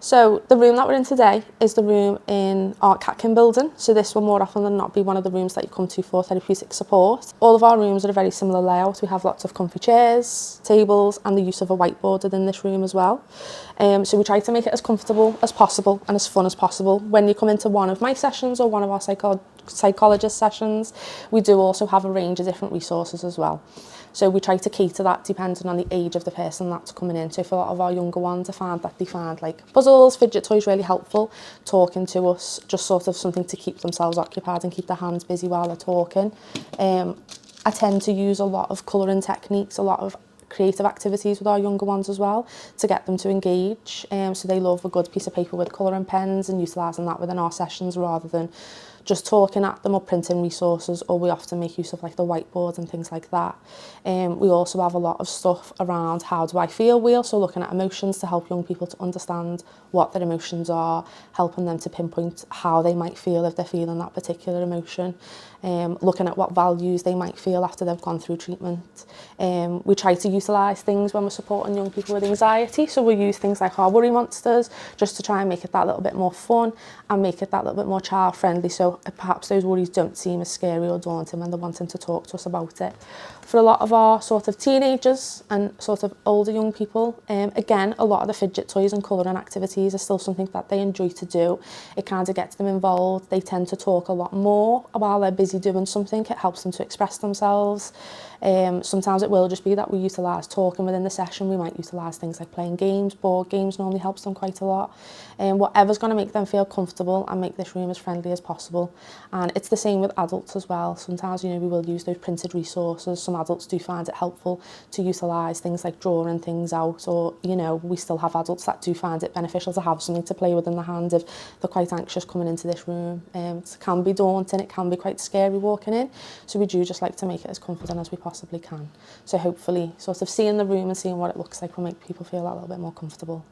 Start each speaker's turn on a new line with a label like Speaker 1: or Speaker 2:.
Speaker 1: So the room that we're in today is the room in our Catkin building. So this will more often than not be one of the rooms that you come to for therapeutic support. All of our rooms are a very similar layout. We have lots of comfy chairs, tables, and the use of a whiteboard within this room as well. So we try to make it as comfortable as possible and as fun as possible. When you come into one of my sessions or one of our psychologist sessions, we do also have a range of different resources as well. So we try to cater that depending on the age of the person that's coming in. So for a lot of our younger ones, I find that they find like puzzles, fidget toys really helpful. Talking to us, just sort of something to keep themselves occupied and keep their hands busy while they're talking. I tend to use a lot of colouring techniques, a lot of creative activities with our younger ones as well to get them to engage. So they love a good piece of paper with colouring pens and utilising that within our sessions rather than just talking at them or printing resources, or we often make use of like the whiteboard and things like that. We also have a lot of stuff around how do I feel wheel, so looking at emotions to help young people to understand what their emotions are, helping them to pinpoint how they might feel if they're feeling that particular emotion, looking at what values they might feel after they've gone through treatment. We try to utilise things when we're supporting young people with anxiety, so we use things like our worry monsters just to try and make it that little bit more fun and make it that little bit more child friendly, so perhaps those worries don't seem as scary or daunting when they're wanting to talk to us about it. For a lot of our sort of teenagers and sort of older young people, again, a lot of the fidget toys and colouring activities are still something that they enjoy to do. It kind of gets them involved. They tend to talk a lot more while they're busy doing something. It helps them to express themselves. Sometimes it will just be that we utilise talking within the session. We might utilise things like playing games. Board games normally helps them quite a lot. Whatever's going to make them feel comfortable and make this room as friendly as possible. And it's the same with adults as well. Sometimes, we will use those printed resources. Some adults do find it helpful to utilise things like drawing things out, or, we still have adults that do find it beneficial to have something to play with in the hand if they're quite anxious coming into this room. It can be daunting, it can be quite scary walking in. So we do just like to make it as comfortable as we possibly can. So hopefully sort of seeing the room and seeing what it looks like will make people feel a little bit more comfortable.